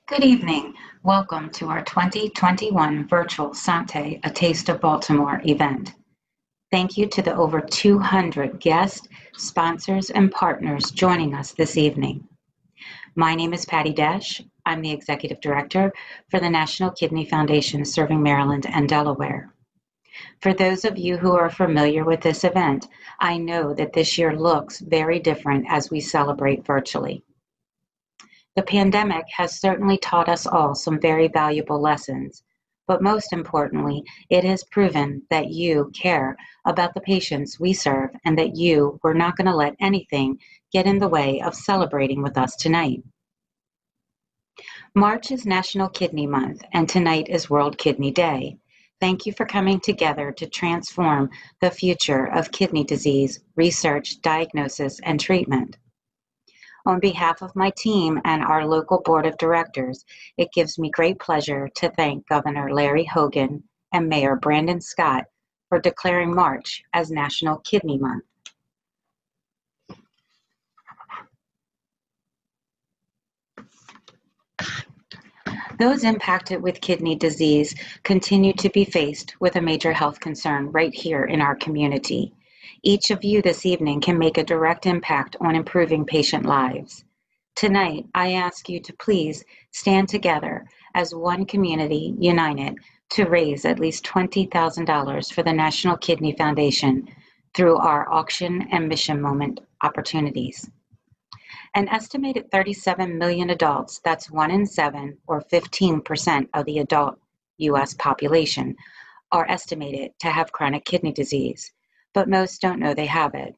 Good evening. Welcome to our 2021 virtual Sante, A Taste of Baltimore event. Thank you to the over 200 guests, sponsors, and partners joining us this evening. My name is Patty Dash. I'm the Executive Director for the National Kidney Foundation serving Maryland and Delaware. For those of you who are familiar with this event, I know that this year looks very different as we celebrate virtually. The pandemic has certainly taught us all some very valuable lessons, but most importantly, it has proven that you care about the patients we serve and that you were not going to let anything get in the way of celebrating with us tonight. March is National Kidney Month, and tonight is World Kidney Day. Thank you for coming together to transform the future of kidney disease research, diagnosis, and treatment. On behalf of my team and our local board of directors, it gives me great pleasure to thank Governor Larry Hogan and Mayor Brandon Scott for declaring March as National Kidney Month. Those impacted with kidney disease continue to be faced with a major health concern right here in our community. Each of you this evening can make a direct impact on improving patient lives. Tonight, I ask you to please stand together as one community united to raise at least $20,000 for the National Kidney Foundation through our auction and mission moment opportunities. An estimated 37 million adults, that's 1 in 7 or 15% of the adult U.S. population, are estimated to have chronic kidney disease, but most don't know they have it.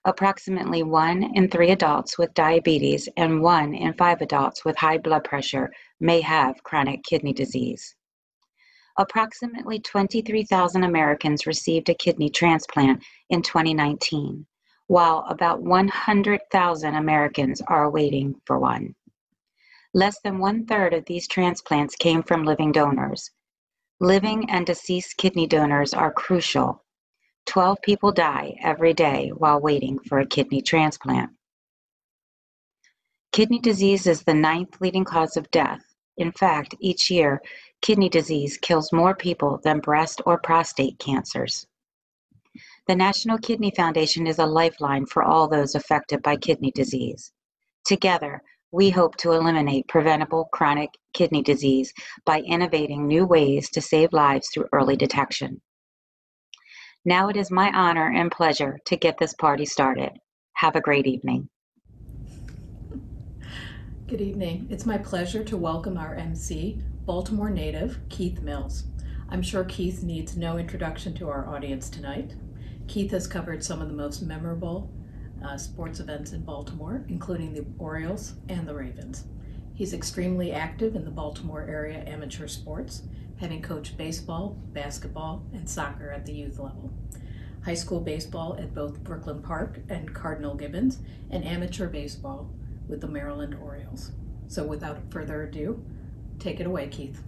Approximately 1 in 3 adults with diabetes and 1 in 5 adults with high blood pressure may have chronic kidney disease. Approximately 23,000 Americans received a kidney transplant in 2019, while about 100,000 Americans are waiting for one. Less than 1/3 of these transplants came from living donors. Living and deceased kidney donors are crucial. 12 people die every day while waiting for a kidney transplant. Kidney disease is the 9th leading cause of death. In fact, each year, kidney disease kills more people than breast or prostate cancers. The National Kidney Foundation is a lifeline for all those affected by kidney disease. Together, we hope to eliminate preventable chronic kidney disease by innovating new ways to save lives through early detection. Now it is my honor and pleasure to get this party started. Have a great evening. Good evening. It's my pleasure to welcome our MC, Baltimore native Keith Mills. I'm sure Keith needs no introduction to our audience tonight. Keith has covered some of the most memorable sports events in Baltimore, including the Orioles and the Ravens. He's extremely active in the Baltimore area amateur sports, having coached baseball, basketball, and soccer at the youth level, high school baseball at both Brooklyn Park and Cardinal Gibbons, and amateur baseball with the Maryland Orioles. So without further ado, take it away, Keith.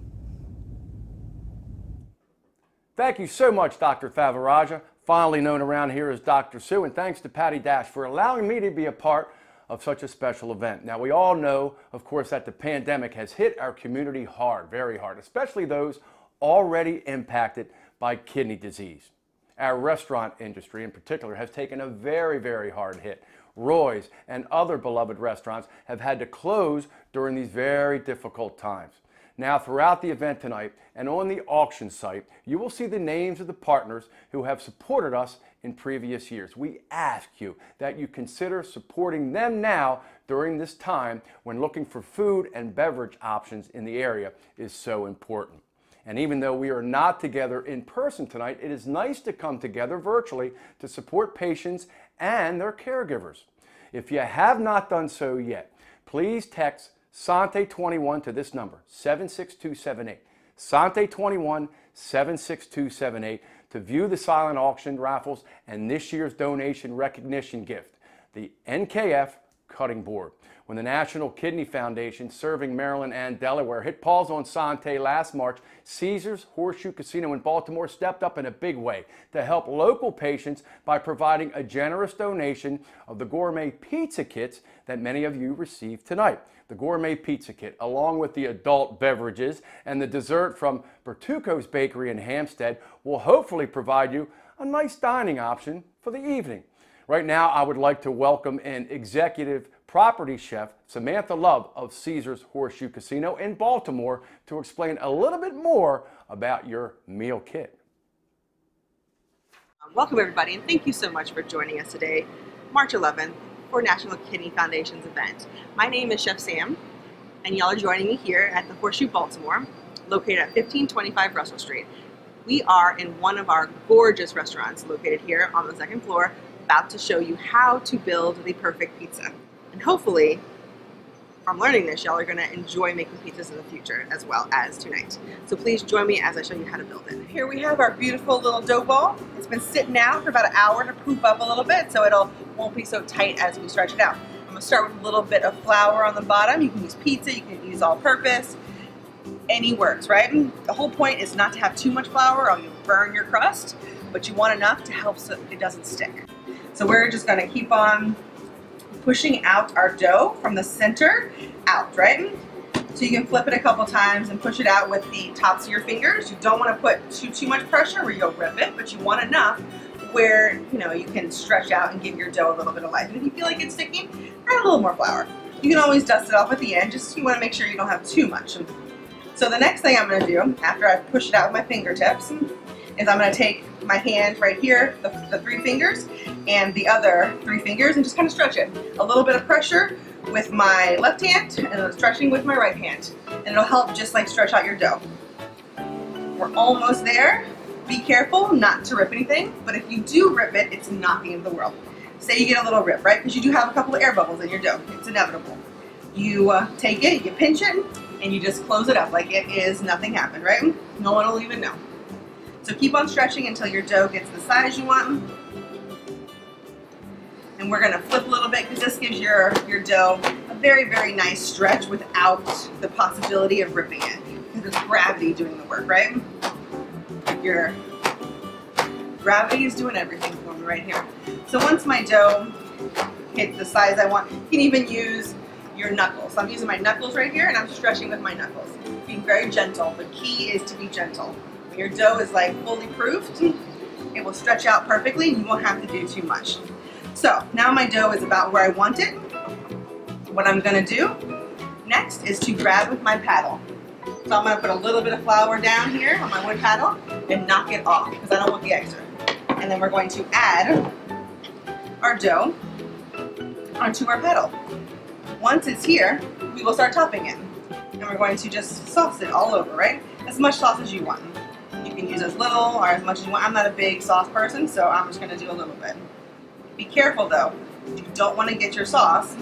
Thank you so much, Dr. Favaraja, fondly known around here as Dr. Sue, and thanks to Patty Dash for allowing me to be a part of such a special event. Now, we all know, of course, that the pandemic has hit our community hard, very hard, especially those already impacted by kidney disease. Our restaurant industry in particular has taken a very, very hard hit. Roy's and other beloved restaurants have had to close during these very difficult times. Now, throughout the event tonight and on the auction site, you will see the names of the partners who have supported us in previous years. We ask you that you consider supporting them now during this time when looking for food and beverage options in the area is so important. And even though we are not together in person tonight, it is nice to come together virtually to support patients and their caregivers. If you have not done so yet, please text Sante 21 to this number, 76278. Sante 21 76278 to view the silent auction raffles and this year's donation recognition gift, the NKF cutting board. When the National Kidney Foundation, serving Maryland and Delaware, hit pause on Sante last March, Caesars Horseshoe Casino in Baltimore stepped up in a big way to help local patients by providing a generous donation of the gourmet pizza kits that many of you received tonight. The gourmet pizza kit, along with the adult beverages and the dessert from Bertucco's Bakery in Hampstead, will hopefully provide you a nice dining option for the evening. Right now, I would like to welcome in Executive Property Chef Samantha Love of Caesars Horseshoe Casino in Baltimore to explain a little bit more about your meal kit. Welcome everybody, and thank you so much for joining us today, March 11th, for National Kidney Foundation's event. My name is Chef Sam, and y'all are joining me here at the Horseshoe Baltimore, located at 1525 Russell Street. We are in one of our gorgeous restaurants located here on the second floor, about to show you how to build the perfect pizza. And hopefully, from learning this, y'all are going to enjoy making pizzas in the future as well as tonight. So please join me as I show you how to build it. Here we have our beautiful little dough ball. It's been sitting out for about an hour to proof up a little bit so it won't be so tight as we stretch it out. I'm going to start with a little bit of flour on the bottom. You can use pizza, you can use all-purpose. Any works, right? The whole point is not to have too much flour or you'll burn your crust, but you want enough to help so it doesn't stick. So we're just going to keep on pushing out our dough from the center out, right? So you can flip it a couple times and push it out with the tops of your fingers. You don't want to put too much pressure where you'll rip it, but you want enough where you can stretch out and give your dough a little bit of life. And if you feel like it's sticking, add a little more flour. You can always dust it off at the end, just you want to make sure you don't have too much. So the next thing I'm going to do, after I push it out with my fingertips, is I'm going to take my hand right here, the 3 fingers, and the other 3 fingers, and just kind of stretch it. A little bit of pressure with my left hand, and stretching with my right hand. And it'll help just like stretch out your dough. We're almost there. Be careful not to rip anything, but if you do rip it, it's not the end of the world. Say you get a little rip, right? Because you do have a couple of air bubbles in your dough. It's inevitable. You take it, you pinch it, and you just close it up like it is nothing happened, right? No one will even know. So keep on stretching until your dough gets the size you want. And we're gonna flip a little bit because this gives your dough a very, very nice stretch without the possibility of ripping it. Because it's gravity doing the work, right? Your gravity is doing everything for me right here. So once my dough hits the size I want, you can even use your knuckles. So I'm using my knuckles right here and I'm stretching with my knuckles. Being very gentle. The key is to be gentle. When your dough is like fully proofed, it will stretch out perfectly and you won't have to do too much. So now my dough is about where I want it. What I'm gonna do next is to grab with my paddle. So I'm gonna put a little bit of flour down here on my wood paddle and knock it off because I don't want the extra. And then we're going to add our dough onto our paddle. Once it's here, we will start topping it. And we're going to just sauce it all over, right? As much sauce as you want. You can use as little or as much as you want. I'm not a big sauce person, so I'm just gonna do a little bit. Be careful though. You don't want to get your sauce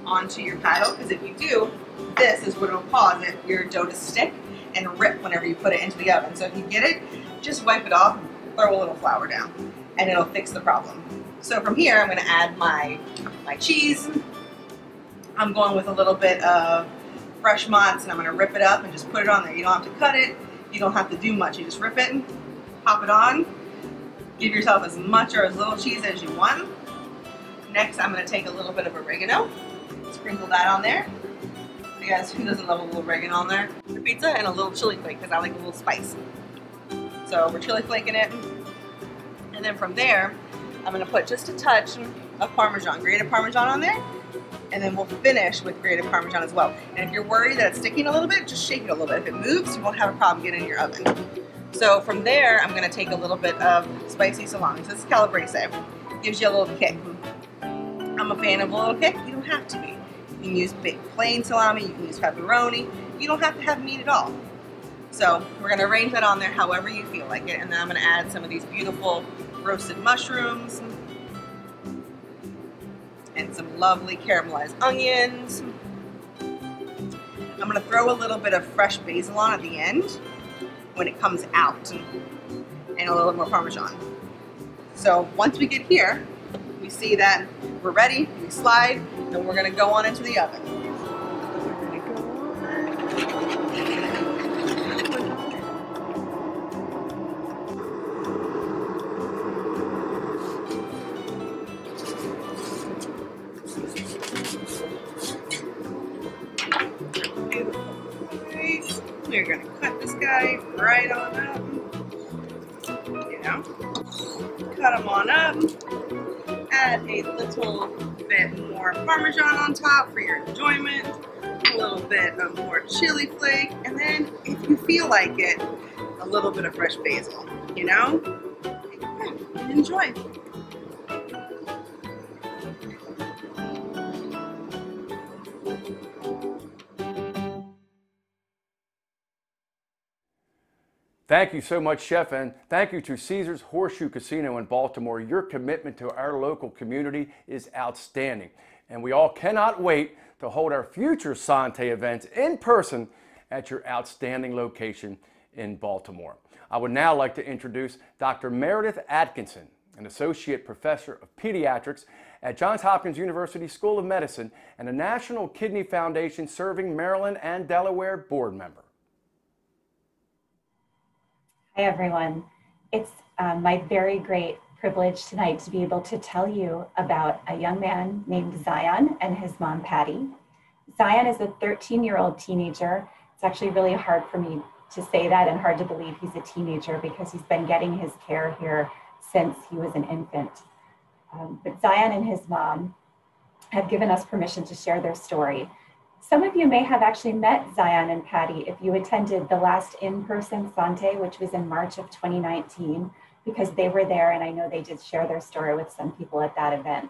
onto your paddle because if you do, this is what will cause your dough to stick and rip whenever you put it into the oven. So if you get it, just wipe it off, throw a little flour down, and it'll fix the problem. So from here, I'm gonna add my cheese. I'm going with a little bit of fresh mozz, and I'm gonna rip it up and just put it on there. You don't have to cut it, you don't have to do much. You just rip it, pop it on, give yourself as much or as little cheese as you want. Next, I'm gonna take a little bit of oregano, sprinkle that on there. You guys, who doesn't love a little oregano on there? The pizza and a little chili flake, because I like a little spice. So we're chili flaking it. And then from there, I'm gonna put just a touch of Parmesan, grated Parmesan on there. And then we'll finish with grated Parmesan as well. And if you're worried that it's sticking a little bit, just shake it a little bit. If it moves, you won't have a problem getting in your oven. So from there, I'm gonna take a little bit of spicy salami. So this is calabrese. Gives you a little kick. I'm a fan of a little kick. You don't have to be. You can use big plain salami, you can use pepperoni. You don't have to have meat at all. So we're gonna arrange that on there however you feel like it. And then I'm gonna add some of these beautiful roasted mushrooms and some lovely caramelized onions. I'm gonna throw a little bit of fresh basil on at the end when it comes out and a little more Parmesan. So once we get here, we see that we're ready, we slide, and we're gonna go on into the oven. We're gonna cut this guy right on up. Cut them on up. Add a little bit more Parmesan on top for your enjoyment. A little bit of more chili flake, and then if you feel like it, a little bit of fresh basil. And enjoy. Thank you so much, Chef, and thank you to Caesars Horseshoe Casino in Baltimore. Your commitment to our local community is outstanding, and we all cannot wait to hold our future Sante events in person at your outstanding location in Baltimore. I would now like to introduce Dr. Meredith Atkinson, an Associate Professor of Pediatrics at Johns Hopkins University School of Medicine and a National Kidney Foundation Serving Maryland and Delaware board member. Hi, everyone. It's my very great privilege tonight to be able to tell you about a young man named Zion and his mom, Patty. Zion is a 13-year-old teenager. It's actually really hard for me to say that and hard to believe he's a teenager because he's been getting his care here since he was an infant. But Zion and his mom have given us permission to share their story. Some of you may have actually met Zion and Patty if you attended the last in-person Sante, which was in March of 2019, because they were there and I know they did share their story with some people at that event.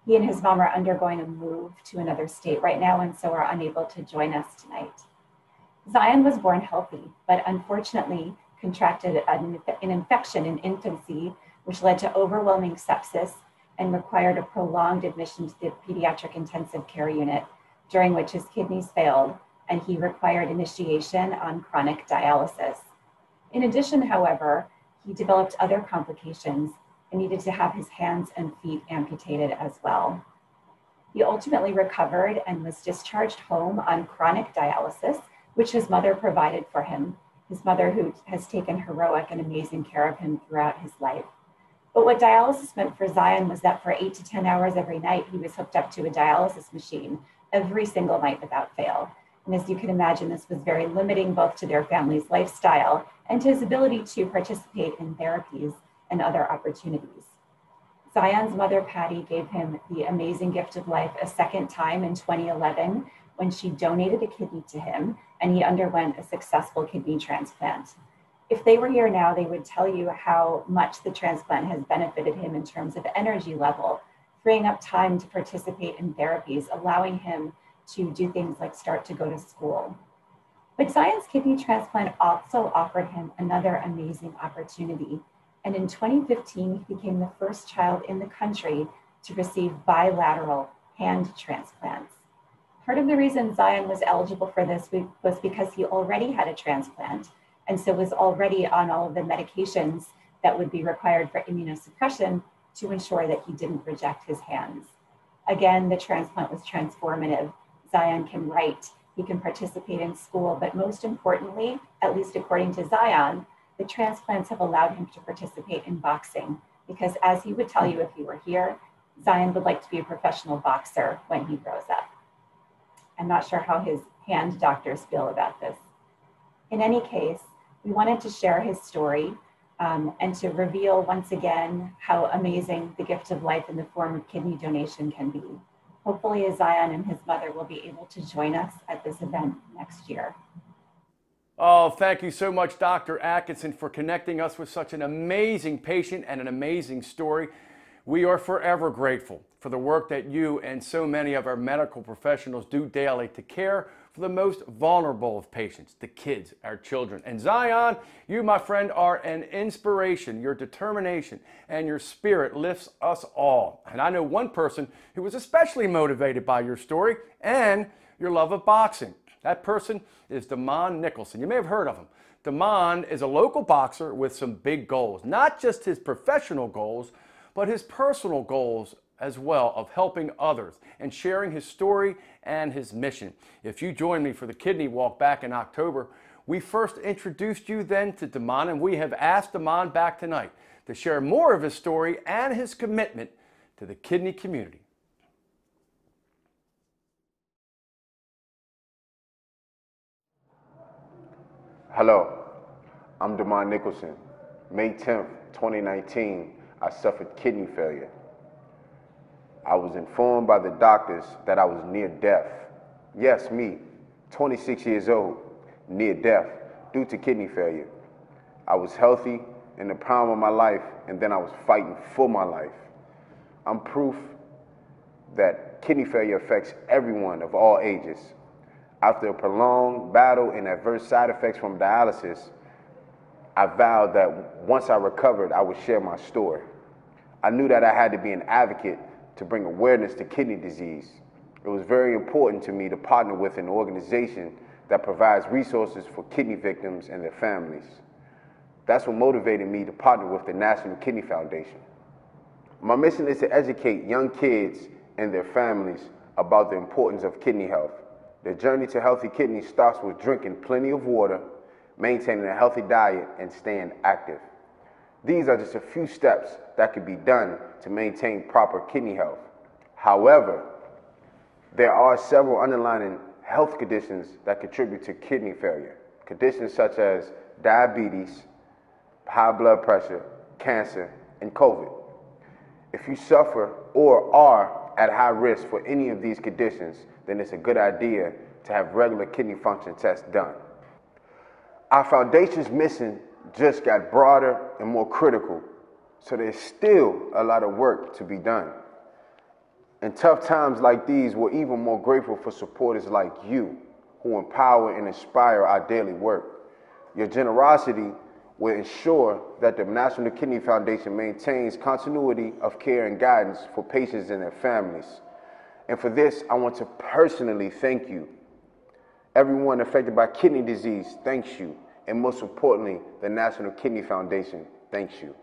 He and his mom are undergoing a move to another state right now and so are unable to join us tonight. Zion was born healthy, but unfortunately contracted an infection in infancy, which led to overwhelming sepsis and required a prolonged admission to the pediatric intensive care unit, during which his kidneys failed and he required initiation on chronic dialysis. In addition, however, he developed other complications and needed to have his hands and feet amputated as well. He ultimately recovered and was discharged home on chronic dialysis, which his mother provided for him, his mother who has taken heroic and amazing care of him throughout his life. But what dialysis meant for Zion was that for 8 to 10 hours every night, he was hooked up to a dialysis machine every single night without fail. And as you can imagine, this was very limiting both to their family's lifestyle and to his ability to participate in therapies and other opportunities. Zion's mother, Patty, gave him the amazing gift of life a second time in 2011 when she donated a kidney to him and he underwent a successful kidney transplant. If they were here now, they would tell you how much the transplant has benefited him in terms of energy level, freeing up time to participate in therapies, allowing him to do things like start to go to school. But Zion's kidney transplant also offered him another amazing opportunity. And in 2015, he became the first child in the country to receive bilateral hand transplants. Part of the reason Zion was eligible for this was because he already had a transplant and so was already on all of the medications that would be required for immunosuppression to ensure that he didn't reject his hands. Again, the transplant was transformative. Zion can write, he can participate in school, but most importantly, at least according to Zion, the transplants have allowed him to participate in boxing because as he would tell you if he were here, Zion would like to be a professional boxer when he grows up. I'm not sure how his hand doctors feel about this. In any case, we wanted to share his story and to reveal once again how amazing the gift of life in the form of kidney donation can be. Hopefully Zion and his mother will be able to join us at this event next year. Oh, thank you so much, Dr. Atkinson, for connecting us with such an amazing patient and an amazing story. We are forever grateful for the work that you and so many of our medical professionals do daily to care for the most vulnerable of patients, the kids, our children. And Zion, you, my friend, are an inspiration. Your determination and your spirit lifts us all. And I know one person who was especially motivated by your story and your love of boxing. That person is Damon Nicholson. You may have heard of him. Damon is a local boxer with some big goals, not just his professional goals, but his personal goals as well of helping others and sharing his story and his mission. If you joined me for the kidney walk back in October, we first introduced you then to Damon, and we have asked Damon back tonight to share more of his story and his commitment to the kidney community. Hello, I'm Damon Nicholson. May 10th, 2019, I suffered kidney failure. I was informed by the doctors that I was near death. Yes, me, 26 years old, near death due to kidney failure. I was healthy in the prime of my life, and then I was fighting for my life. I'm proof that kidney failure affects everyone of all ages. After a prolonged battle and adverse side effects from dialysis, I vowed that once I recovered, I would share my story. I knew that I had to be an advocate to bring awareness to kidney disease. It was very important to me to partner with an organization that provides resources for kidney victims and their families. That's what motivated me to partner with the National Kidney Foundation. My mission is to educate young kids and their families about the importance of kidney health. The journey to healthy kidneys starts with drinking plenty of water, maintaining a healthy diet, and staying active. These are just a few steps that can be done to maintain proper kidney health. However, there are several underlying health conditions that contribute to kidney failure. Conditions such as diabetes, high blood pressure, cancer, and COVID. If you suffer or are at high risk for any of these conditions, then it's a good idea to have regular kidney function tests done. Our foundation's mission just got broader and more critical, so there's still a lot of work to be done. In tough times like these, we're even more grateful for supporters like you who empower and inspire our daily work. Your generosity will ensure that the National Kidney Foundation maintains continuity of care and guidance for patients and their families. And for this, I want to personally thank you. Everyone affected by kidney disease thanks you. And most importantly, the National Kidney Foundation thanks you.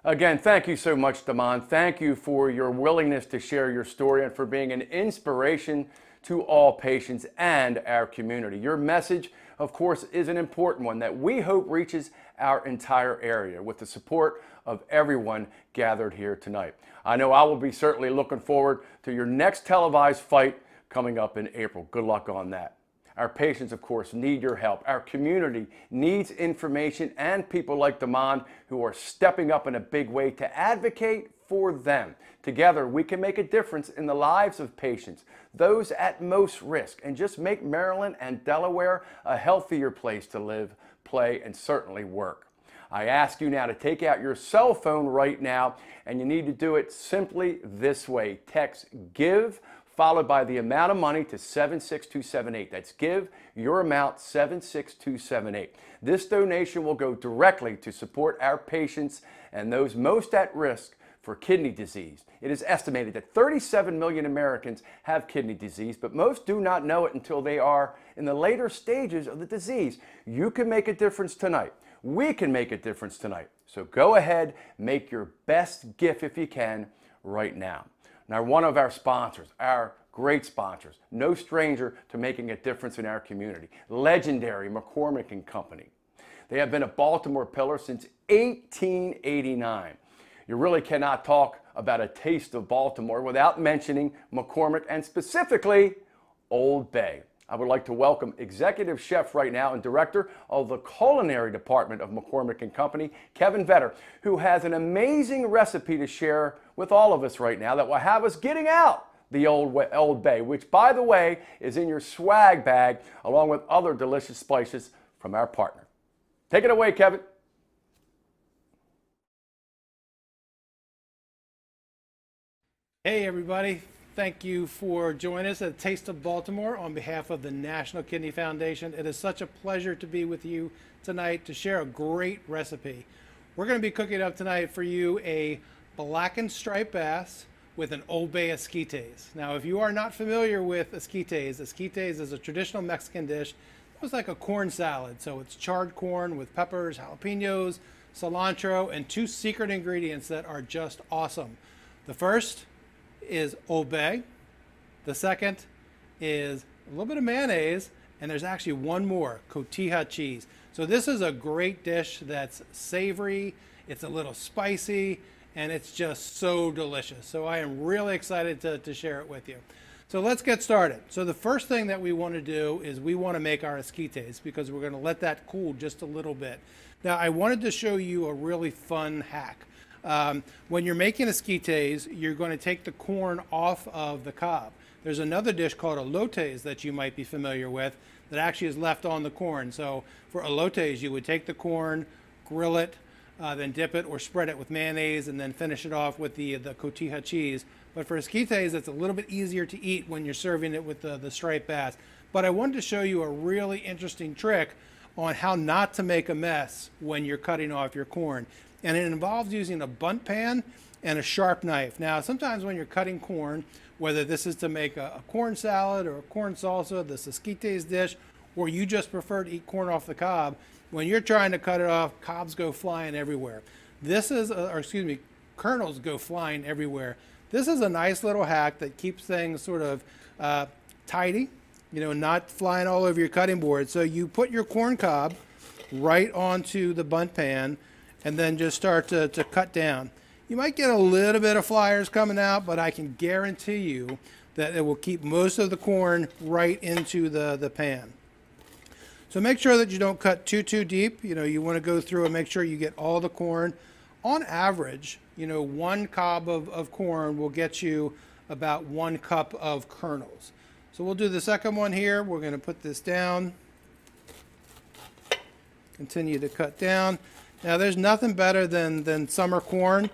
Again, thank you so much, Damon. Thank you for your willingness to share your story and for being an inspiration to all patients and our community. Your message, of course, is an important one that we hope reaches our entire area with the support of everyone gathered here tonight. I know I will be certainly looking forward to your next televised fight coming up in April. Good luck on that. Our patients, of course, need your help. Our community needs information and people like Damon who are stepping up in a big way to advocate for them. Together, we can make a difference in the lives of patients, those at most risk, and just make Maryland and Delaware a healthier place to live, play, and certainly work. I ask you now to take out your cell phone right now, and you need to do it simply this way. Text GIVE followed by the amount of money to 76278. That's give your amount 76278. This donation will go directly to support our patients and those most at risk for kidney disease. It is estimated that 37 million Americans have kidney disease, but most do not know it until they are in the later stages of the disease. You can make a difference tonight. We can make a difference tonight. So go ahead, make your best gift if you can right now. Now, one of our sponsors, our great sponsors, no stranger to making a difference in our community, legendary McCormick and Company. They have been a Baltimore pillar since 1889. You really cannot talk about a taste of Baltimore without mentioning McCormick and specifically Old Bay. I would like to welcome Executive Chef right now and Director of the Culinary Department of McCormick and Company, Kevin Vetter, who has an amazing recipe to share with all of us right now that will have us getting out the Old Bay, which, by the way, is in your swag bag along with other delicious spices from our partner. Take it away, Kevin. Hey, everybody. Thank you for joining us at Taste of Baltimore on behalf of the National Kidney Foundation. It is such a pleasure to be with you tonight to share a great recipe. We're going to be cooking up tonight for you a blackened striped bass with an Old Bay esquites. Now, if you are not familiar with esquites is a traditional Mexican dish. It was like a corn salad. So it's charred corn with peppers, jalapenos, cilantro, and 2 secret ingredients that are just awesome. The first is Old Bay. The second is a little bit of mayonnaise, and there's actually one more, cotija cheese. So this is a great dish that's savory, it's a little spicy, and it's just so delicious. So I am really excited to share it with you. So let's get started. So the first thing that we want to do is we want to make our esquites, because we're going to let that cool just a little bit. Now I wanted to show you a really fun hack. When you're making esquites, you're going to take the corn off of the cob. There's another dish called elotes that you might be familiar with that actually is left on the corn. So for elotes, you would take the corn, grill it, then dip it or spread it with mayonnaise, and then finish it off with the cotija cheese. But for esquites, it's a little bit easier to eat when you're serving it with the striped bass. But I wanted to show you a really interesting trick on how not to make a mess when you're cutting off your corn. And it involves using a bunt pan and a sharp knife. Now, sometimes when you're cutting corn, whether this is to make a corn salad or a corn salsa, this esquites dish, or you just prefer to eat corn off the cob, when you're trying to cut it off, cobs go flying everywhere. This is, kernels go flying everywhere. This is a nice little hack that keeps things sort of tidy, not flying all over your cutting board. So you put your corn cob right onto the bunt pan and then just start to cut down. You might get a little bit of flyers coming out, but I can guarantee you that it will keep most of the corn right into the pan. So make sure that you don't cut too deep. You want to go through and make sure you get all the corn. On average, 1 cob of corn will get you about 1 cup of kernels. So we'll do the second one here. We're going to put this down. Continue to cut down. Now there's nothing better than summer corn.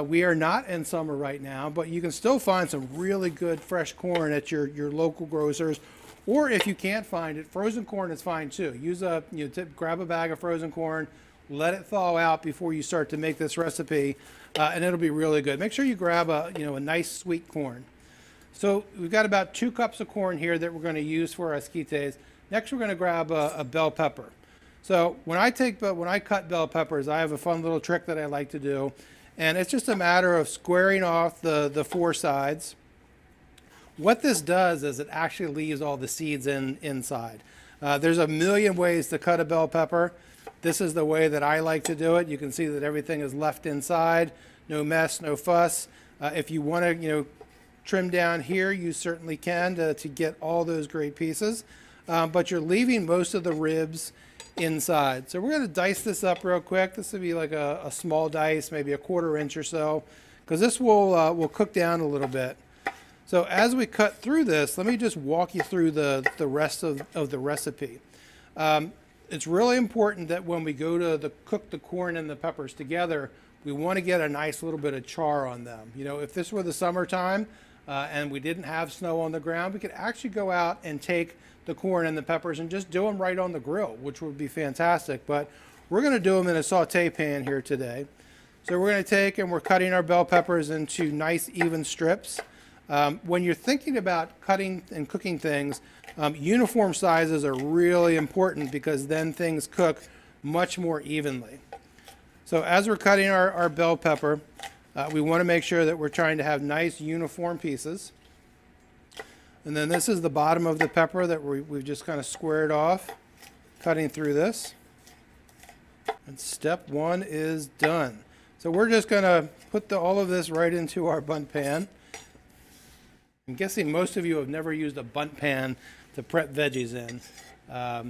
We are not in summer right now, but you can still find some really good fresh corn at your local grocers. Or if you can't find it, frozen corn is fine too. Grab a bag of frozen corn, let it thaw out before you start to make this recipe, and it'll be really good. Make sure you grab a nice sweet corn. So we've got about 2 cups of corn here that we're going to use for our esquites. Next, we're going to grab a bell pepper. So when I cut bell peppers, I have a fun little trick that I like to do, and it's just a matter of squaring off the 4 sides. What this does is it actually leaves all the seeds inside. There's a million ways to cut a bell pepper. This is the way that I like to do it. You can see that everything is left inside, no mess, no fuss. If you want to, trim down here, you certainly can to get all those great pieces. But you're leaving most of the ribs inside. So we're going to dice this up real quick. This would be like a small dice, maybe a 1/4 inch or so, because this will cook down a little bit. So as we cut through this, let me just walk you through the rest of the recipe. It's really important that when we go to cook the corn and the peppers together, we want to get a nice little bit of char on them. If this were the summertime and we didn't have snow on the ground, we could actually go out and take the corn and the peppers and just do them right on the grill, which would be fantastic. But we're going to do them in a saute pan here today. So we're going to take and we're cutting our bell peppers into nice even strips. When you're thinking about cutting and cooking things, uniform sizes are really important because then things cook much more evenly. So as we're cutting our bell pepper, we want to make sure that we're trying to have nice uniform pieces. And then this is the bottom of the pepper that we've just kind of squared off, cutting through this. And step 1 is done. So we're just going to put all of this right into our bunt pan. I'm guessing most of you have never used a bunt pan to prep veggies in. I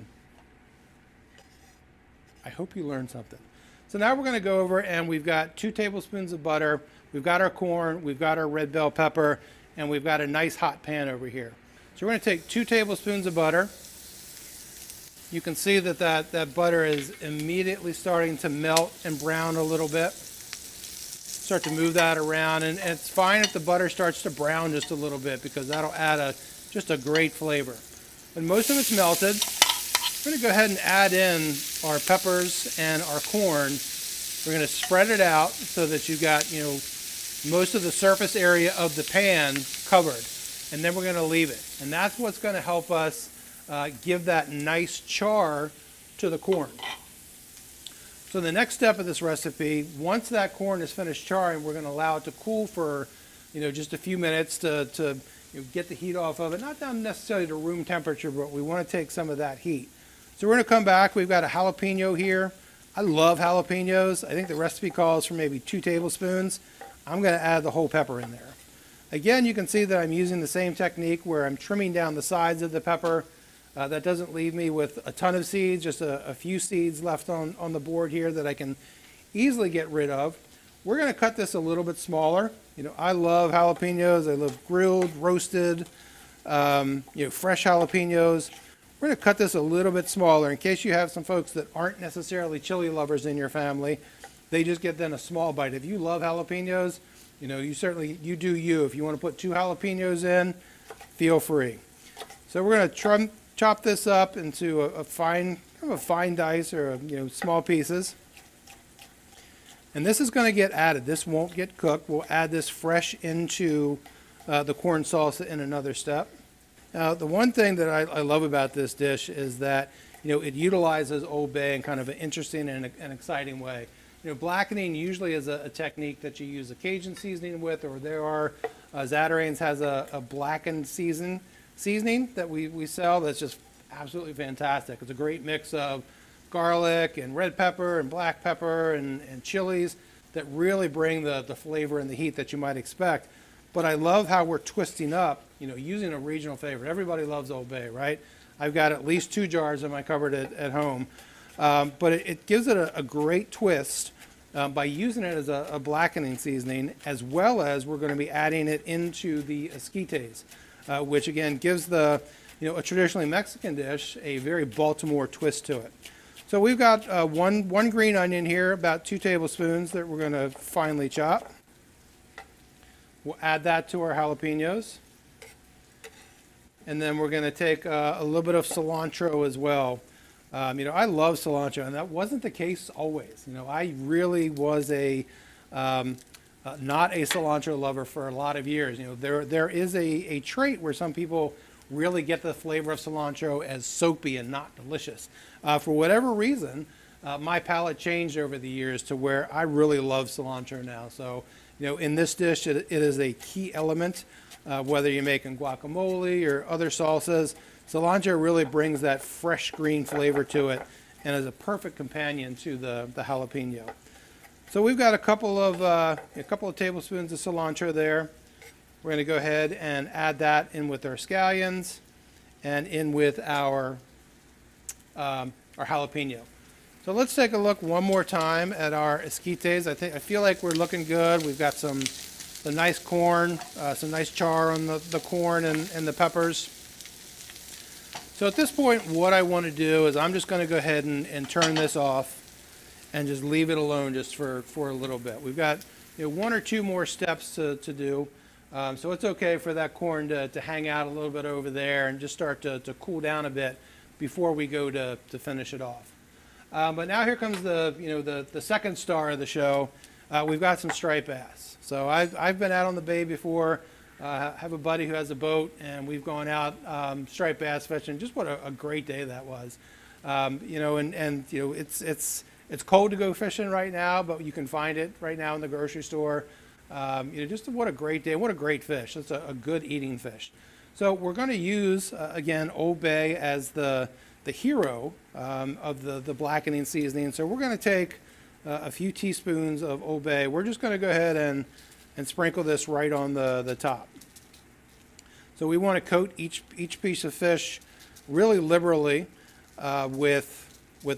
hope you learned something. So now we're going to go over and we've got 2 tablespoons of butter, we've got our corn, we've got our red bell pepper, and we've got a nice hot pan over here. So we're going to take 2 tablespoons of butter. You can see that butter is immediately starting to melt and brown a little bit. Start to move that around, and it's fine if the butter starts to brown just a little bit because that'll add just a great flavor. When most of it's melted, we're going to go ahead and add in our peppers and our corn. We're going to spread it out so that you've got most of the surface area of the pan covered, and then we're going to leave it. And that's what's going to help us give that nice char to the corn. So So the next step of this recipe, once that corn is finished charring, we're going to allow it to cool for, just a few minutes to get the heat off of it. Not down necessarily to room temperature, but we want to take some of that heat. So we're going to come back. We've got a jalapeno here. I love jalapenos. I think the recipe calls for maybe 2 tablespoons. I'm going to add the whole pepper in there. Again, you can see that I'm using the same technique where I'm trimming down the sides of the pepper. That doesn't leave me with a ton of seeds, just a few seeds left on the board here that I can easily get rid of. We're going to cut this a little bit smaller. I love jalapenos. I love grilled, roasted, fresh jalapenos. We're going to cut this a little bit smaller in case you have some folks that aren't necessarily chili lovers in your family. They just get then a small bite. If you love jalapenos, you do you. If you want to put 2 jalapenos in, feel free. So we're going to chop this up into a fine dice or small pieces. And this is going to get added. This won't get cooked. We'll add this fresh into the corn salsa in another step. Now, the one thing that I love about this dish is that it utilizes Old Bay in kind of an interesting and an exciting way. Blackening usually is a technique that you use a Cajun seasoning with, or there are Zatarain's has a blackened seasoning that we sell that's just absolutely fantastic. It's a great mix of garlic and red pepper and black pepper and chilies that really bring the flavor and the heat that you might expect. But I love how we're twisting up, using a regional favorite. Everybody loves Old Bay, right? I've got at least 2 jars in my cupboard at home. But it gives it a great twist by using it as a blackening seasoning, as well as we're going to be adding it into the esquites, which again gives a traditionally Mexican dish a very Baltimore twist to it. So we've got one green onion here, about 2 tablespoons that we're going to finely chop. We'll add that to our jalapenos. And then we're going to take a little bit of cilantro as well. I love cilantro, and that wasn't the case always. I really was not a cilantro lover for a lot of years. There is a trait where some people really get the flavor of cilantro as soapy and not delicious. For whatever reason, my palate changed over the years to where I really love cilantro now. So, in this dish, it is a key element, whether you're making guacamole or other salsas. Cilantro really brings that fresh green flavor to it and is a perfect companion to the jalapeno. So we've got a couple of tablespoons of cilantro there. We're going to go ahead and add that in with our scallions and in with our jalapeno. So let's take a look one more time at our esquites. I feel like we're looking good. We've got some nice corn, some nice char on the corn and the peppers. So at this point, what I want to do is I'm just going to go ahead and turn this off and just leave it alone just for a little bit. We've got 1 or 2 more steps to do. So it's okay for that corn to hang out a little bit over there and just start to cool down a bit before we go to finish it off. But now here comes the second star of the show. We've got some striped bass. So I've been out on the bay before. I have a buddy who has a boat, and we've gone out striped bass fishing. Just what a great day that was. It's cold to go fishing right now, but you can find it right now in the grocery store. Just what a great day, what a great fish. It's a good eating fish. So we're going to use, again, Old Bay as the hero of the blackening seasoning. So we're going to take a few teaspoons of Old Bay. We're just going to go ahead and sprinkle this right on the top. So we want to coat each piece of fish really liberally with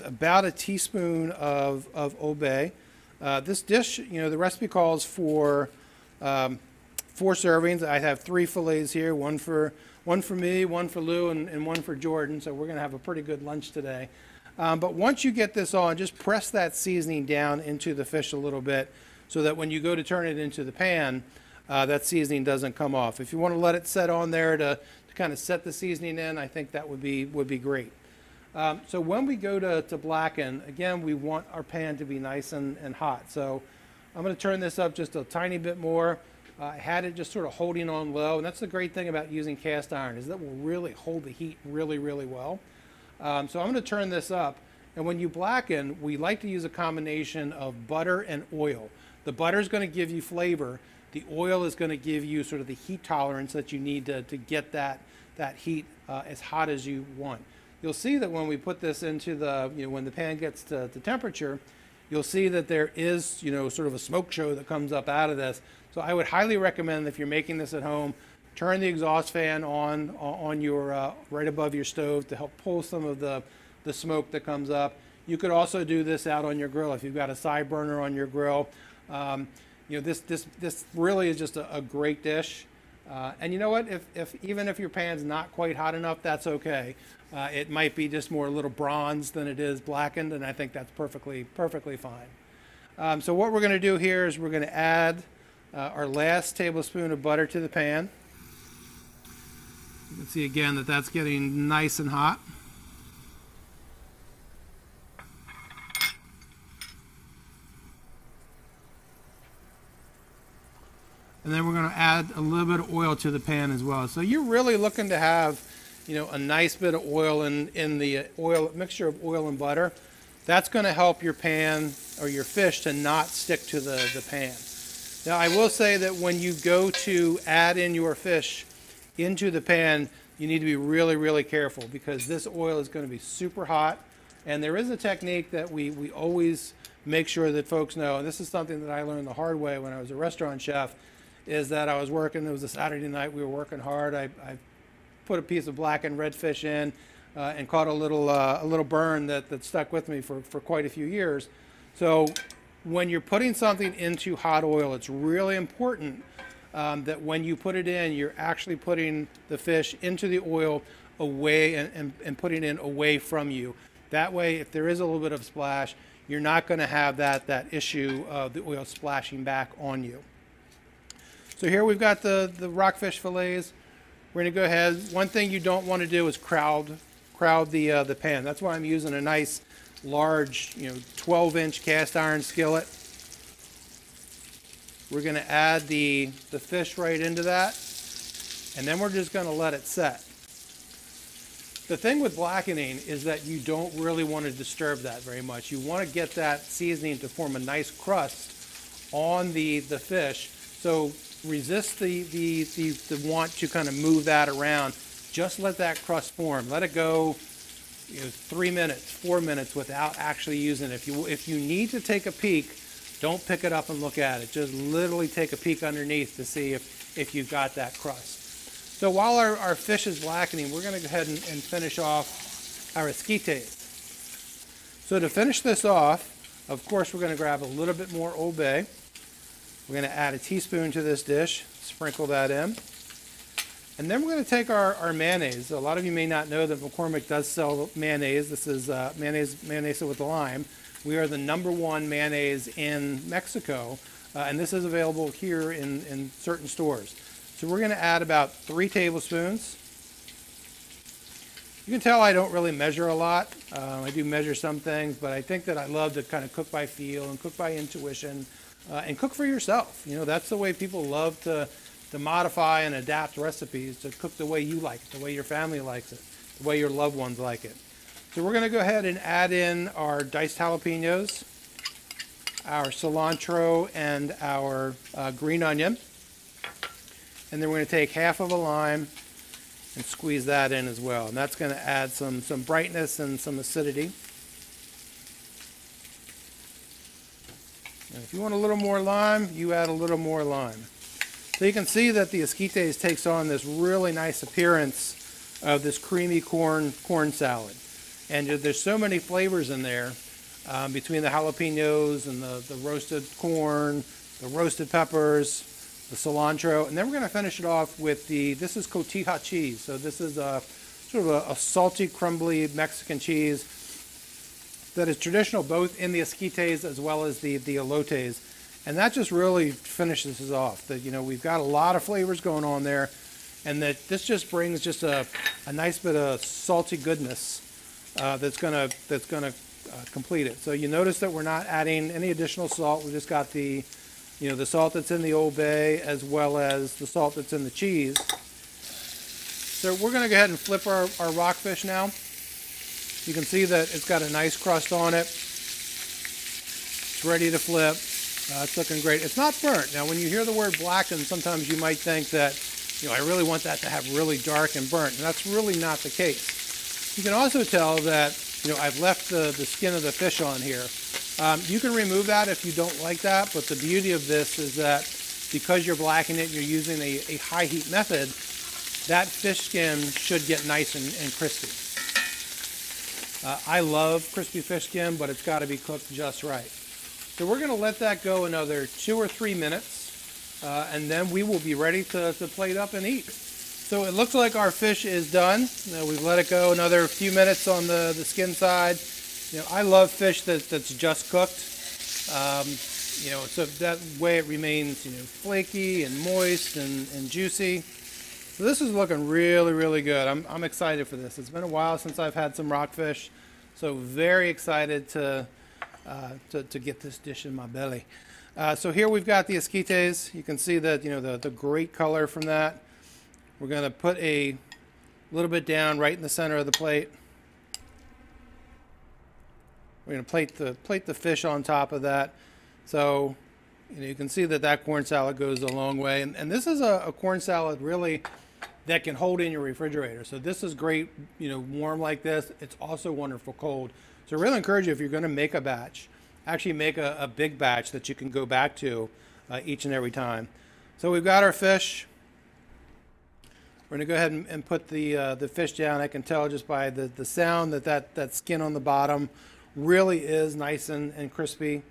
about a teaspoon of Old Bay. This dish, the recipe calls for 4 servings. I have 3 fillets here, one for me, one for Lou, and one for Jordan. So we're going to have a pretty good lunch today. But once you get this on, just press that seasoning down into the fish a little bit so that when you go to turn it into the pan, that seasoning doesn't come off. If you want to let it set on there to kind of set the seasoning in, I think that would be great. So when we go to blacken, again, we want our pan to be nice and hot. So I'm going to turn this up just a tiny bit more. I had it just sort of holding on low, and that's the great thing about using cast iron is that will really hold the heat really, really well. So I'm going to turn this up, And when you blacken, we like to use a combination of butter and oil. The butter is going to give you flavor. The oil is going to give you sort of the heat tolerance that you need to get that heat as hot as you want. You'll see that when we put this into the, when the pan gets to temperature, you'll see that there is, sort of a smoke show that comes up out of this. So I would highly recommend, if you're making this at home, turn the exhaust fan on your right above your stove to help pull some of the smoke that comes up. You could also do this out on your grill if you've got a side burner on your grill. This really is just a great dish. And you know what? Even if your pan's not quite hot enough, that's okay. It might be just more a little bronze than it is blackened, and I think that's perfectly fine. So what we're going to do here is we're going to add our last tablespoon of butter to the pan. You can see again that that's getting nice and hot. And then we're going to add a little bit of oil to the pan as well. So you're really looking to have, a nice bit of oil in the mixture of oil and butter. That's going to help your pan or your fish to not stick to the pan. Now I will say that when you go to add in your fish into the pan, you need to be really, really careful, because this oil is going to be super hot. And there is a technique that we always make sure that folks know, and this is something that I learned the hard way when I was a restaurant chef, is that I was working, it was a Saturday night, we were working hard. I put a piece of blackened redfish in and caught a little burn that stuck with me for quite a few years. So when you're putting something into hot oil, it's really important that when you put it in, you're actually putting the fish into the oil away and putting it in away from you. That way, if there is a little bit of splash, you're not going to have that issue of the oil splashing back on you. So here we've got the rockfish fillets. We're going to go ahead. One thing you don't want to do is crowd the pan. That's why I'm using a nice large 12-inch cast iron skillet. We're going to add the fish right into that, and then we're just going to let it set. The thing with blackening is that you don't really want to disturb that very much. You want to get that seasoning to form a nice crust on the fish. So resist the want to kind of move that around. Just let that crust form. Let it go 3 minutes, 4 minutes without actually using it. If you need to take a peek, don't pick it up and look at it. Just literally take a peek underneath to see if you've got that crust. So while our fish is blackening, we're going to go ahead and finish off our esquites. So to finish this off, of course, we're going to grab a little bit more Old Bay. We're going to add a teaspoon to this dish, sprinkle that in. And then we're going to take our mayonnaise. A lot of you may not know that McCormick does sell mayonnaise. This is mayonnaise with lime. We are the #1 mayonnaise in Mexico, and this is available here in certain stores. So we're going to add about 3 tablespoons. You can tell I don't really measure a lot. I do measure some things, but I think that I love to kind of cook by feel and cook by intuition and cook for yourself. That's the way people love to modify and adapt recipes, to cook the way you like it, the way your family likes it, the way your loved ones like it. So we're going to go ahead and add in our diced jalapenos, our cilantro, and our green onion. And then we're going to take half of a lime and squeeze that in as well. And that's going to add some brightness and some acidity. And if you want a little more lime, you add a little more lime. So you can see that the esquites takes on this really nice appearance of this creamy corn salad. And there's so many flavors in there between the jalapenos and the roasted corn, the roasted peppers, the cilantro. And then we're going to finish it off with this is cotija cheese. So this is sort of a salty, crumbly Mexican cheese that is traditional both in the esquites as well as the elotes. And that just really finishes us off. That we've got a lot of flavors going on there, and that this just brings just a nice bit of salty goodness that's gonna complete it. So you notice that we're not adding any additional salt. We just got the salt that's in the Old Bay as well as the salt that's in the cheese. So we're gonna go ahead and flip our rockfish now. You can see that it's got a nice crust on it. It's ready to flip. It's looking great. It's not burnt. Now, when you hear the word blackened, sometimes you might think that, I really want that to have really dark and burnt, and that's really not the case. You can also tell that, I've left the skin of the fish on here. You can remove that if you don't like that, but the beauty of this is that because you're blackening it, you're using a high heat method, that fish skin should get nice and crispy. I love crispy fish skin, but it's got to be cooked just right. So we're going to let that go another 2 or 3 minutes, and then we will be ready to plate up and eat. So it looks like our fish is done. We've let it go another few minutes on the skin side. I love fish that's just cooked. So that way it remains, flaky and moist and juicy. So this is looking really, really good. I'm excited for this. It's been a while since I've had some rockfish, so very excited to get this dish in my belly. So here we've got the esquites. You can see that, the great color from that. We're going to put a little bit down right in the center of the plate. We're going to plate the fish on top of that. So you can see that corn salad goes a long way. And this is a corn salad really that can hold in your refrigerator. So this is great, warm like this. It's also wonderful cold. So I really encourage you, if you're going to make a batch, actually make a big batch that you can go back to each and every time. So we've got our fish. We're going to go ahead and put the fish down. I can tell just by the sound that skin on the bottom really is nice and crispy.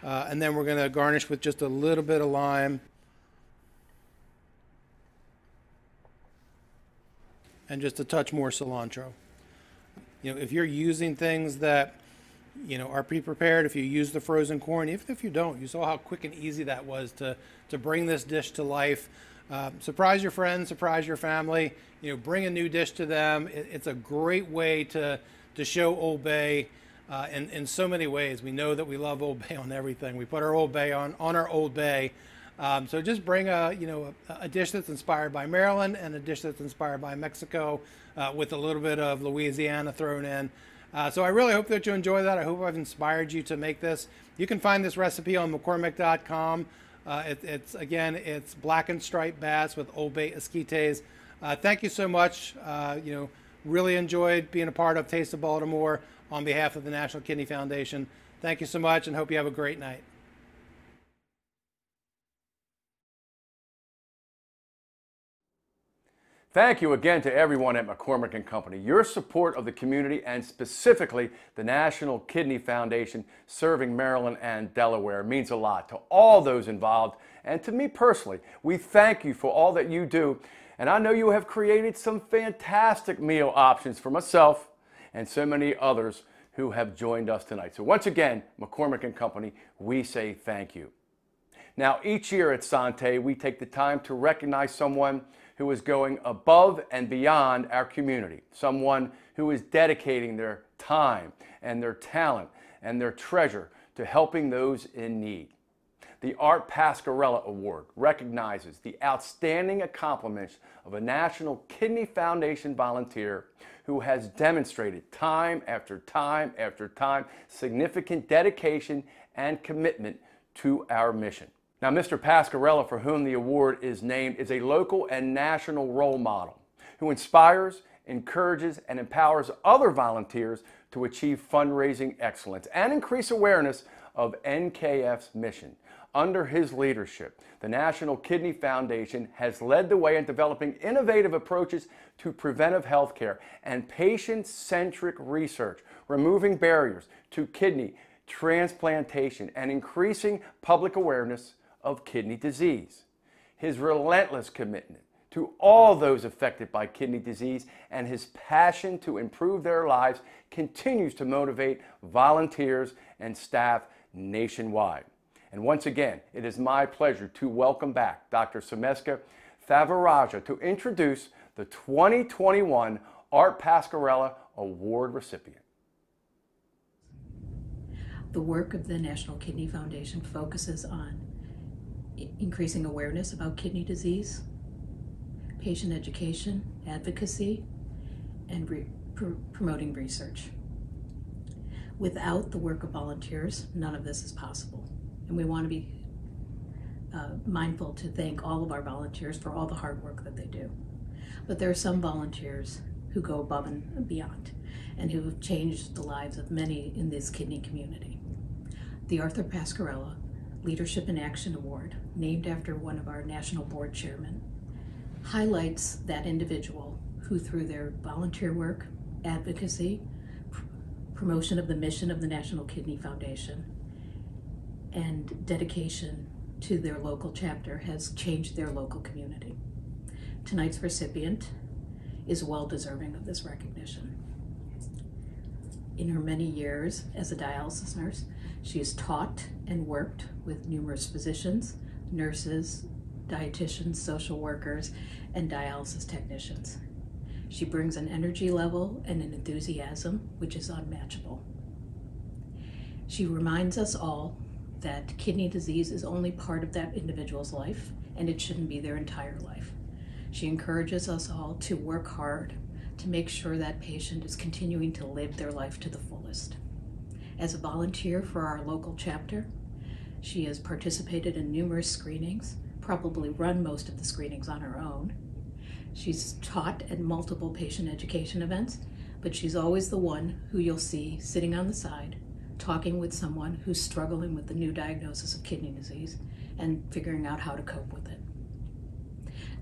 And then we're going to garnish with just a little bit of lime. And just a touch more cilantro. If you're using things that, are pre-prepared, if you use the frozen corn, even if you don't, you saw how quick and easy that was to bring this dish to life. Surprise your friends, surprise your family, bring a new dish to them. It's a great way to show Old Bay in so many ways. We know that we love Old Bay on everything. We put our Old Bay on our Old Bay. So just bring a dish that's inspired by Maryland and a dish that's inspired by Mexico with a little bit of Louisiana thrown in. So I really hope that you enjoy that. I hope I've inspired you to make this. You can find this recipe on McCormick.com. It's blackened striped bass with Old Bay esquites. Thank you so much. Really enjoyed being a part of Taste of Baltimore on behalf of the National Kidney Foundation. Thank you so much, and hope you have a great night. Thank you again to everyone at McCormick & Company. Your support of the community and specifically the National Kidney Foundation serving Maryland and Delaware means a lot to all those involved and to me personally. We thank you for all that you do, and I know you have created some fantastic meal options for myself and so many others who have joined us tonight. So once again, McCormick & Company, we say thank you. Now, each year at Sante, we take the time to recognize someone who is going above and beyond our community, someone who is dedicating their time and their talent and their treasure to helping those in need. The Art Pasquarella Award recognizes the outstanding accomplishments of a National Kidney Foundation volunteer who has demonstrated time after time after time significant dedication and commitment to our mission. Now, Mr. Pasquarella, for whom the award is named, is a local and national role model who inspires, encourages, and empowers other volunteers to achieve fundraising excellence and increase awareness of NKF's mission. Under his leadership, the National Kidney Foundation has led the way in developing innovative approaches to preventive health care and patient-centric research, removing barriers to kidney transplantation and increasing public awareness of kidney disease. His relentless commitment to all those affected by kidney disease and his passion to improve their lives continues to motivate volunteers and staff nationwide. And once again, it is my pleasure to welcome back Dr. Sante Favaraja to introduce the 2021 Art Pasquarella Award recipient. The work of the National Kidney Foundation focuses on increasing awareness about kidney disease, patient education, advocacy, and promoting research. Without the work of volunteers, none of this is possible. And we want to be mindful to thank all of our volunteers for all the hard work that they do. But there are some volunteers who go above and beyond and who have changed the lives of many in this kidney community. The Arthur Pascarella Leadership in Action Award, named after one of our national board chairmen, highlights that individual who, through their volunteer work, advocacy, promotion of the mission of the National Kidney Foundation, and dedication to their local chapter, has changed their local community. Tonight's recipient is well deserving of this recognition. In her many years as a dialysis nurse, she has taught and worked with numerous physicians, nurses, dietitians, social workers, and dialysis technicians. She brings an energy level and an enthusiasm which is unmatchable. She reminds us all that kidney disease is only part of that individual's life, and it shouldn't be their entire life. She encourages us all to work hard to make sure that patient is continuing to live their life to the fullest. As a volunteer for our local chapter, she has participated in numerous screenings, probably run most of the screenings on her own. She's taught at multiple patient education events, but she's always the one who you'll see sitting on the side, talking with someone who's struggling with the new diagnosis of kidney disease and figuring out how to cope with it.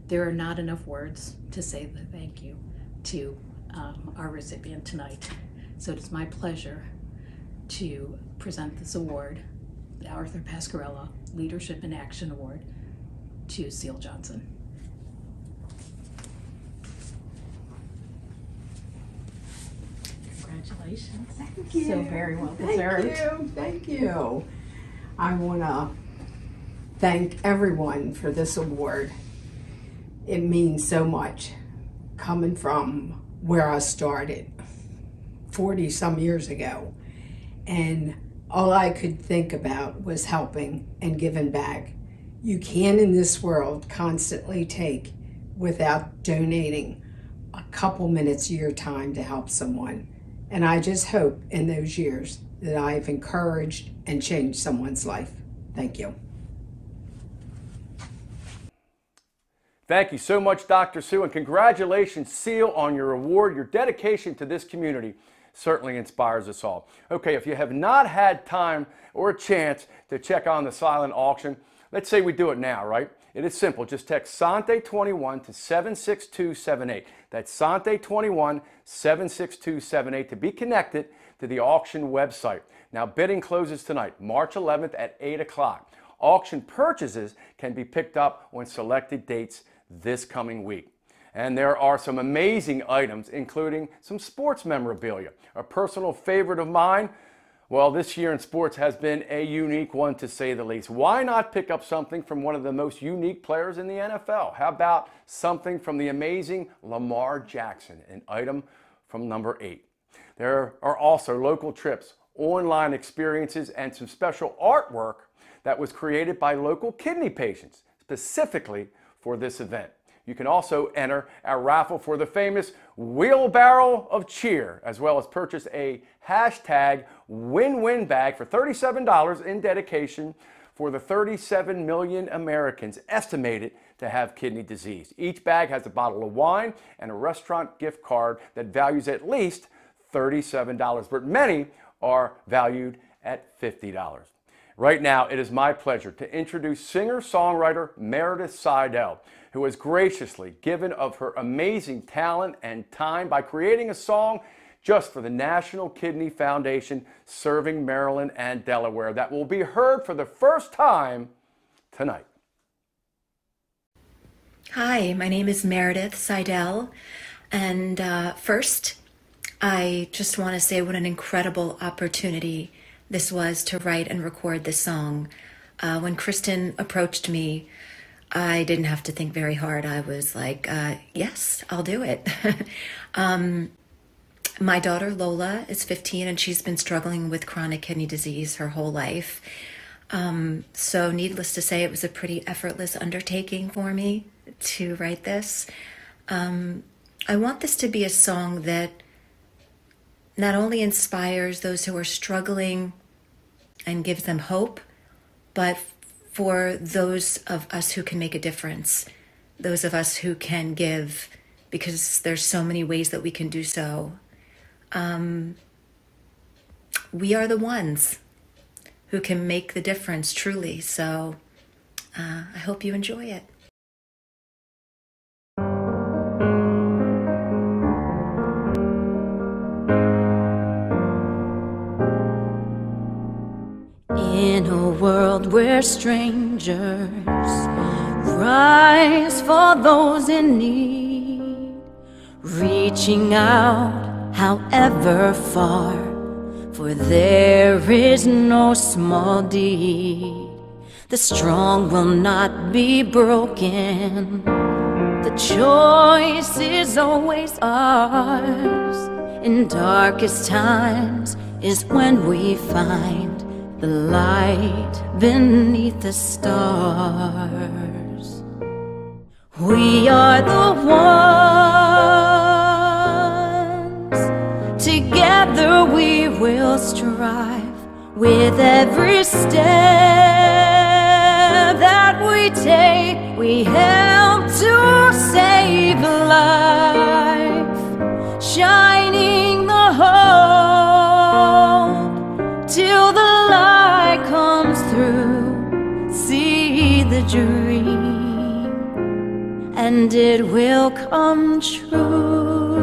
There are not enough words to say the thank you to our recipient tonight. So it is my pleasure to present this award, the Arthur Pascarella Leadership in Action Award, to Seal Johnson. Congratulations. Thank you. So very well deserved. Thank you. I want to thank everyone for this award. It means so much coming from where I started 40 some years ago. And all I could think about was helping and giving back. You can in this world constantly take without donating a couple minutes of your time to help someone. And I just hope in those years that I've encouraged and changed someone's life. Thank you. Thank you so much, Dr. Sue, and congratulations, Seal, on your award. Your dedication to this community certainly inspires us all. Okay, if you have not had time or a chance to check on the silent auction, let's say we do it now, right? It is simple. Just text Sante 21 to 76278. That's Sante 21 76278 to be connected to the auction website. Now, bidding closes tonight, March 11th at 8 o'clock. Auction purchases can be picked up on selected dates this coming week. And there are some amazing items, including some sports memorabilia. A personal favorite of mine, well, this year in sports has been a unique one, to say the least. Why not pick up something from one of the most unique players in the NFL? How about something from the amazing Lamar Jackson, an item from number 8? There are also local trips, online experiences, and some special artwork that was created by local kidney patients, specifically for this event. You can also enter our raffle for the famous Wheelbarrow of Cheer, as well as purchase a hashtag win-win bag for $37 in dedication for the 37 million Americans estimated to have kidney disease. Each bag has a bottle of wine and a restaurant gift card that values at least $37, but many are valued at $50. Right now, it is my pleasure to introduce singer-songwriter Meredith Seidel, who has graciously given of her amazing talent and time by creating a song just for the National Kidney Foundation serving Maryland and Delaware that will be heard for the first time tonight. Hi, my name is Meredith Seidel, and first, I just want to say what an incredible opportunity this was to write and record this song. When Kristen approached me, I didn't have to think very hard. I was like, yes, I'll do it. My daughter Lola is 15 and she's been struggling with chronic kidney disease her whole life. So needless to say, it was a pretty effortless undertaking for me to write this. I want this to be a song that not only inspires those who are struggling and gives them hope, but for those of us who can make a difference, those of us who can give, because there's so many ways that we can do so. We are the ones who can make the difference, truly. So I hope you enjoy it. In a world where strangers rise for those in need, reaching out however far, for there is no small deed. The strong will not be broken. The choice is always ours. In darkest times is when we find the light beneath the stars. We are the ones. Together we will strive. With every step that we take, we help to save life, shining the hope till the light comes through. See the dream, and it will come true.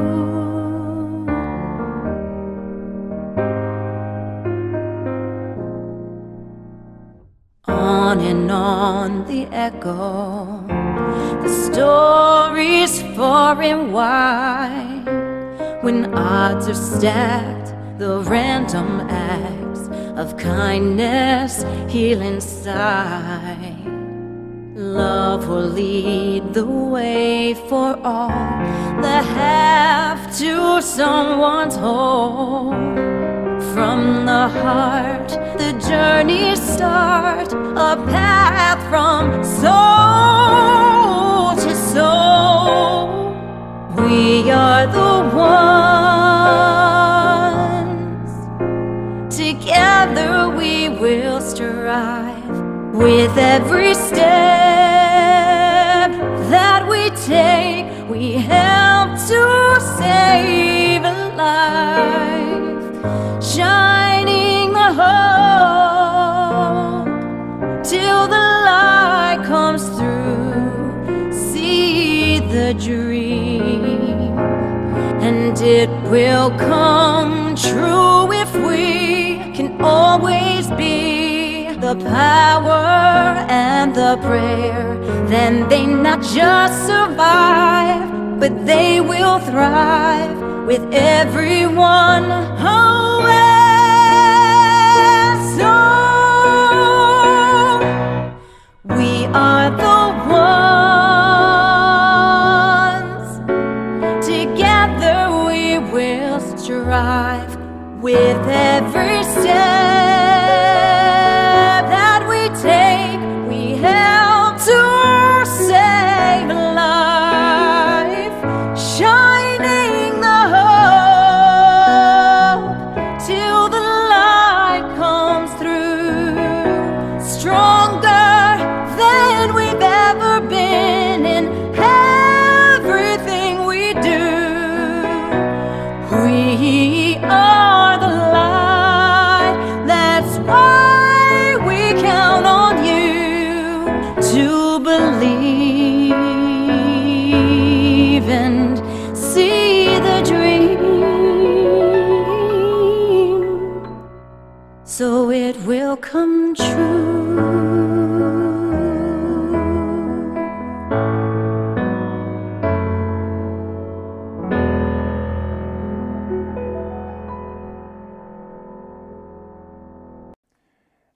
On and on the echo, the stories far and wide. When odds are stacked, the random acts of kindness heal inside. Love will lead the way for all that have to someone's home. From the heart, the journey start, a path from soul to soul. We are the ones. Together we will strive. With every step that we take, we help to save a life, shining the hope till the light comes through. See the dream, and it will come true if we can always be the power and the prayer. Then they not just survive, but they will thrive with everyone. Oh, and so we are the ones. Together we will strive. With every step that we take, we help to save life, shining the hope till the light comes through. Stronger than we've ever been in everything we do. We are the light, that's why we count on you to believe and see the dream, so it will come true.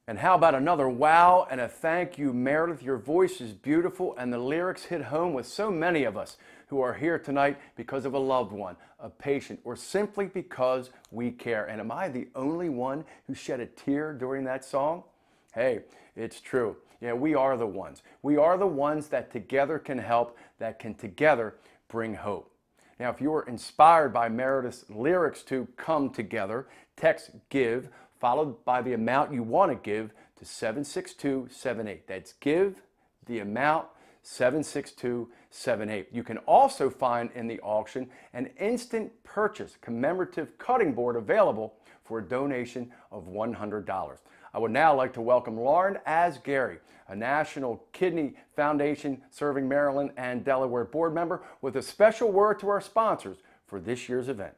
And how about another wow and a thank you, Meredith? Your voice is beautiful, and the lyrics hit home with so many of us who are here tonight because of a loved one, a patient, or simply because we care. And am I the only one who shed a tear during that song? Hey, it's true. Yeah, we are the ones. We are the ones that together can help, that can together bring hope. Now, if you were inspired by Meredith's lyrics to Come Together, text GIVE followed by the amount you want to give to 76278. That's GIVE, the amount, 76278. You can also find in the auction an instant purchase commemorative cutting board available for a donation of $100. I would now like to welcome Lauren Asgary, a National Kidney Foundation serving Maryland and Delaware board member, with a special word to our sponsors for this year's event.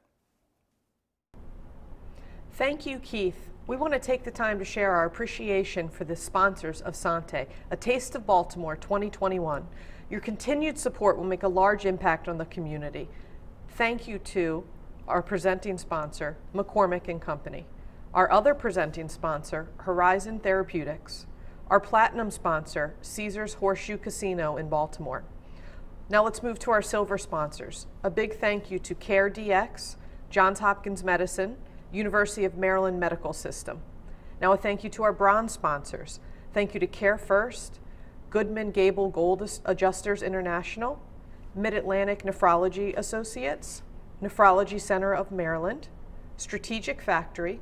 Thank you, Keith. We want to take the time to share our appreciation for the sponsors of Sante, A Taste of Baltimore 2021. Your continued support will make a large impact on the community. Thank you to our presenting sponsor, McCormick & Company, our other presenting sponsor, Horizon Therapeutics, our platinum sponsor, Caesars Horseshoe Casino in Baltimore. Now let's move to our silver sponsors. A big thank you to CareDx, Johns Hopkins Medicine, University of Maryland Medical System. Now a thank you to our bronze sponsors. Thank you to Care First, Goodman Gable Gold Adjusters International, Mid-Atlantic Nephrology Associates, Nephrology Center of Maryland, Strategic Factory,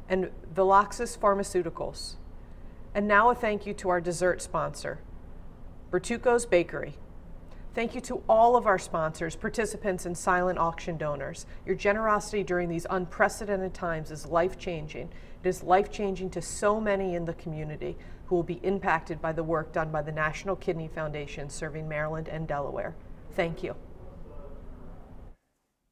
and Veloxis Pharmaceuticals. And now a thank you to our dessert sponsor, Bertucco's Bakery. Thank you to all of our sponsors, participants, and silent auction donors. Your generosity during these unprecedented times is life-changing. It is life-changing to so many in the community who will be impacted by the work done by the National Kidney Foundation serving Maryland and Delaware. Thank you.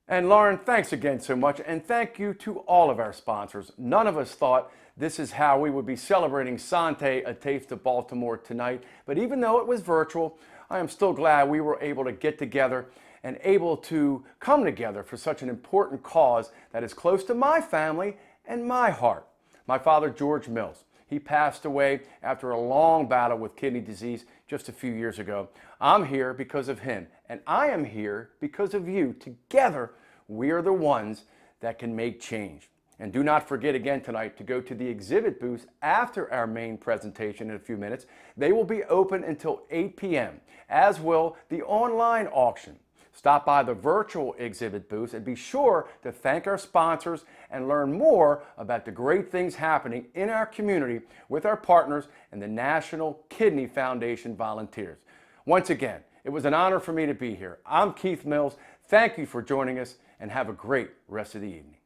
And Lauren, thanks again so much, and thank you to all of our sponsors. None of us thought this is how we would be celebrating Sante, A Taste of Baltimore tonight, but even though it was virtual, I am still glad we were able to get together and able to come together for such an important cause that is close to my family and my heart. My father, George Mills, he passed away after a long battle with kidney disease just a few years ago. I'm here because of him, and I am here because of you. Together, we are the ones that can make change. And do not forget again tonight to go to the exhibit booths after our main presentation in a few minutes. They will be open until 8 p.m., as will the online auction. Stop by the virtual exhibit booths and be sure to thank our sponsors and learn more about the great things happening in our community with our partners and the National Kidney Foundation volunteers. Once again, it was an honor for me to be here. I'm Keith Mills. Thank you for joining us, and have a great rest of the evening.